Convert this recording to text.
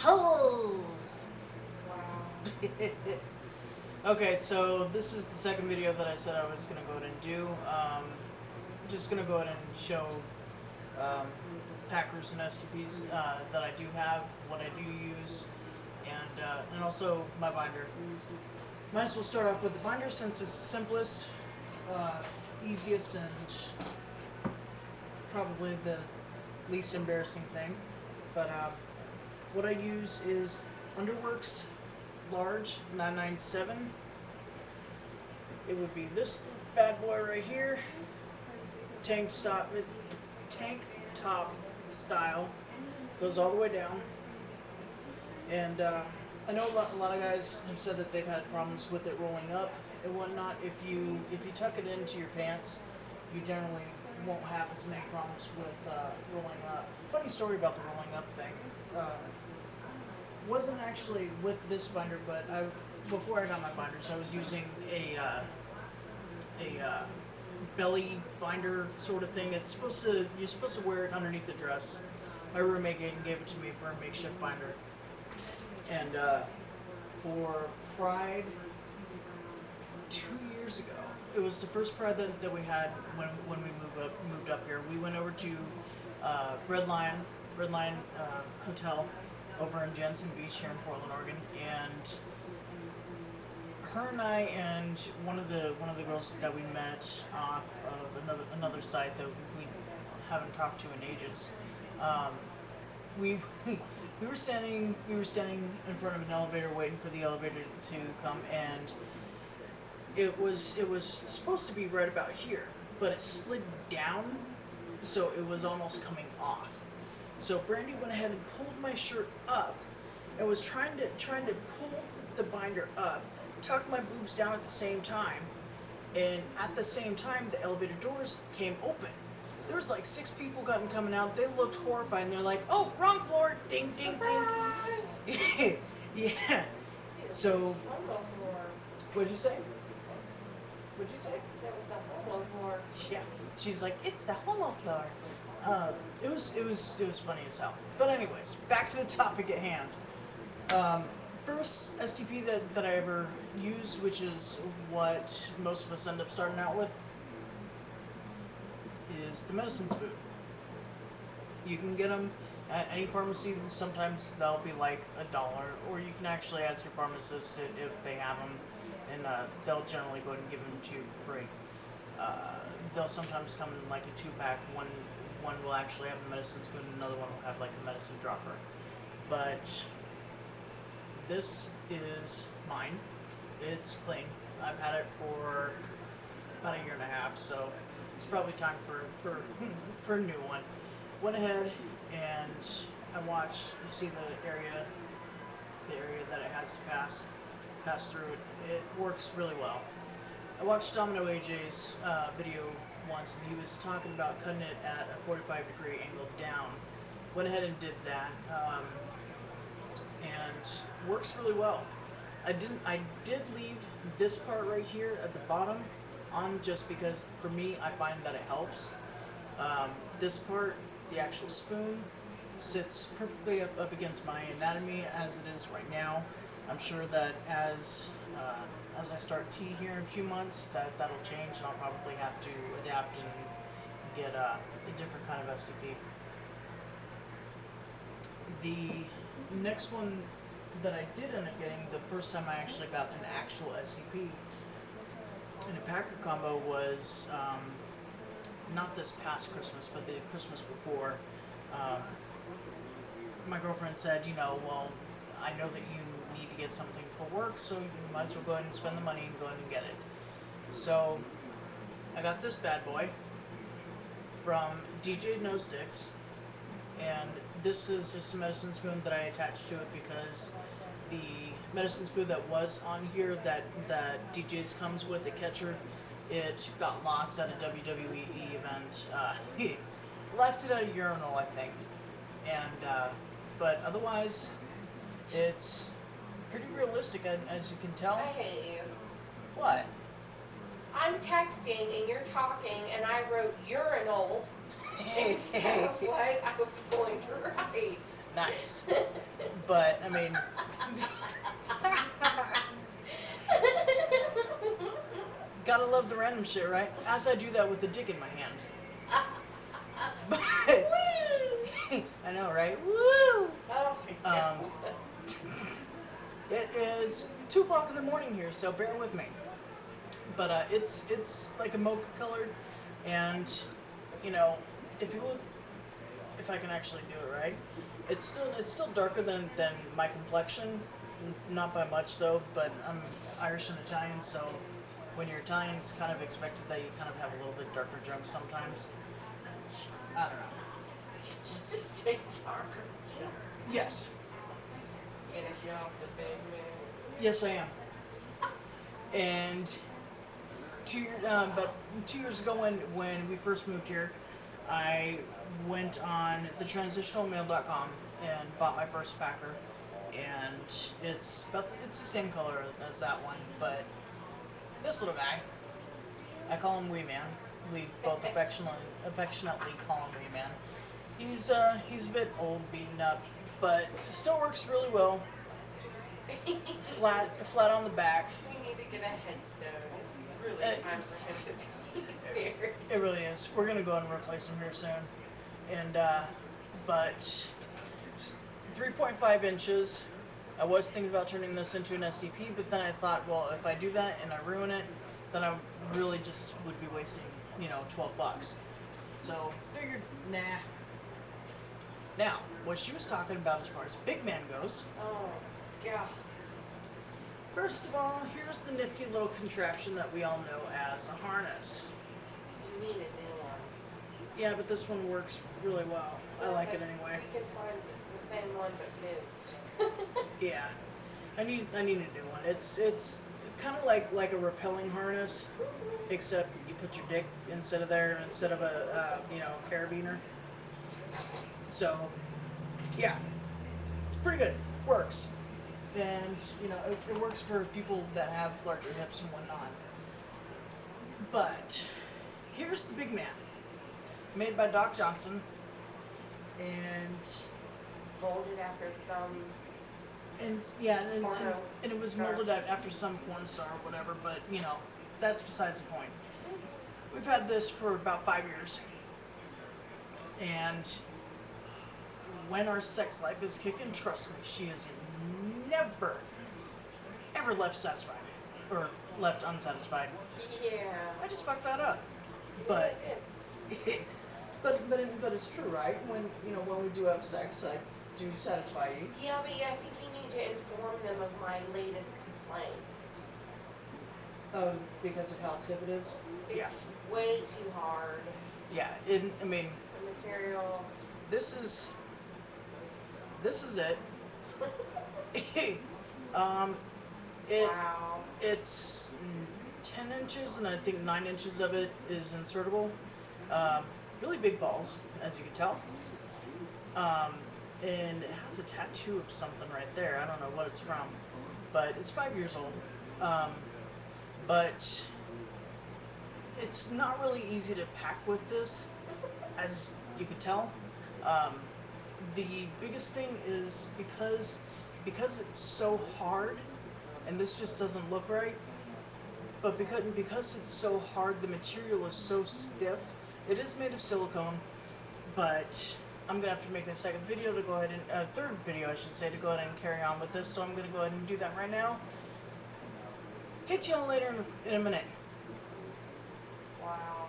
Hello! Wow. Okay, so this is the second video that I said I was going to go ahead and do. Just going to go ahead and show um, Packers and STPs that I do have, what I do use, and also my binder. Might as well start off with the binder since it's the simplest, easiest, and probably the least embarrassing thing. But what I use is Underworks large 997. It would be this bad boy right here, tank top style, goes all the way down. And I know a lot of guys have said that they've had problems with it rolling up and whatnot. If you tuck it into your pants, you generally won't have as many problems with rolling up. Funny story about the rolling up thing. Wasn't actually with this binder, but before I got my binders, I was using a belly binder sort of thing. You're supposed to wear it underneath the dress. My roommate gave it to me for a makeshift binder, and for Pride 2 years ago, it was the first Pride that we had when we moved up here. We went over to Red Lion Hotel over in Jensen Beach here in Portland, Oregon, and her and I and one of the girls that we met off of another site that we haven't talked to in ages. We we were standing in front of an elevator waiting for the elevator to come, and it was supposed to be right about here, but it slid down, so it was almost coming off. So Brandy went ahead and pulled my shirt up and was trying to pull the binder up, tuck my boobs down at the same time, and at the same time the elevator doors came open. There was like 6 people coming out. They looked horrified and they're like, "Oh, wrong floor! Ding, ding, ding!" Yeah. So, Homo floor. what'd you say? What'd you say? That was the homo floor. Yeah. She's like, "It's the homo floor." It was funny as hell. But anyways, back to the topic at hand. Um, First STP that I ever used, which is what most of us end up starting out with, is the medicine spoon. You can get them at any pharmacy. Sometimes they'll be like $1, or you can actually ask your pharmacist if they have them, and they'll generally go ahead and give them to you for free. They'll sometimes come in like a 2-pack. One will actually have a medicine spoon, another one will have like a medicine dropper. But this is mine. It's clean. I've had it for about a year and a half, so it's probably time for a new one. Went ahead and I watched. You see the area that it has to pass through. It works really well. I watched Domino AJ's video once, and he was talking about cutting it at a 45-degree angle down. Went ahead and did that, and works really well. I did leave this part right here at the bottom on just because for me I find that it helps. This part, the actual spoon, sits perfectly up against my anatomy as it is right now. I'm sure that as I start T here in a few months, that'll change, and I'll probably have to adapt and get a different kind of STP. The next one that I did end up getting, the first time I actually got an actual STP in a Packer combo, was not this past Christmas, but the Christmas before. My girlfriend said, well, I know that you need to get something for work, so you might as well go ahead and spend the money and go ahead and get it. So I got this bad boy from DJ No Sticks, and this is just a medicine spoon that I attached to it because the medicine spoon that was on here that DJ's comes with, the catcher, it got lost at a WWE event. He left it at a urinal, I think, and but otherwise it's pretty realistic, as you can tell. I hate you. What? I'm texting and you're talking, and I wrote urinal, And so what I was going to write. Nice. But I mean, gotta love the random shit, right? As I do that with the dick in my hand. But Woo! I know, right? Woo! Oh my god. It is 2 o'clock in the morning here, so bear with me. But it's like a mocha colored, and you know, if you look, if I can actually do it right, it's still darker than my complexion, not by much though. But I'm Irish and Italian, so when you're Italian, it's kind of expected that you kind of have a little bit darker junk sometimes. I don't know. Did you just say darker junk? Yes, Finish off the big man. yes, I am. And but 2 years ago when we first moved here, I went on the transitionalmail.com and bought my first packer, and it's the same color as that one, but this little guy, I call him Wee Man. We both affectionately call him Wee Man. He's a bit old, beaten up, but still works really well. Flat on the back. We need to get a headstone. It's really Uh, time for him to be buried. It really is. We're gonna go ahead and replace him here soon. And but 3.5 inches. I was thinking about turning this into an STP, but then I thought, well, if I do that and I ruin it, then I really just would be wasting, $12. So figured, nah. Now, what she was talking about as far as big man goes. Oh god. First of all, here's the nifty little contraption that we all know as a harness. You need a new one. Yeah, but this one works really well. I like it anyway. We can find the same one but new. Yeah, I need a new one. It's kind of like a repelling harness, except you put your dick instead of a carabiner. So yeah, it's pretty good. Works, and it works for people that have larger hips and whatnot. But here's the big man, made by Doc Johnson, and Molded after some porno and it was star. molded out after some porn star or whatever. But that's besides the point. We've had this for about 5 years, and when our sex life is kicking, trust me, she is never, ever left satisfied or left unsatisfied. Yeah. I just fucked that up, Yeah, but you did. but it's true, right? When we do have sex, I do satisfy you. Yeah, but I think you need to inform them of my latest complaints. Because of how stiff it is. Yeah. It's way too hard. Yeah. I mean, The material. this is it. um, it Wow. it's 10 inches, and I think 9 inches of it is insertable. Really big balls, as you can tell. And it has a tattoo of something right there. I don't know what it's from, but it's 5 years old. But it's not really easy to pack with this, as you can tell. The biggest thing is because it's so hard, and this just doesn't look right. But because it's so hard, the material is so stiff. It is made of silicone, but I'm gonna have to make a second video to go ahead and third video, I should say, to go ahead and carry on with this. So I'm gonna go ahead and do that right now. Hit you all later in a minute. Wow.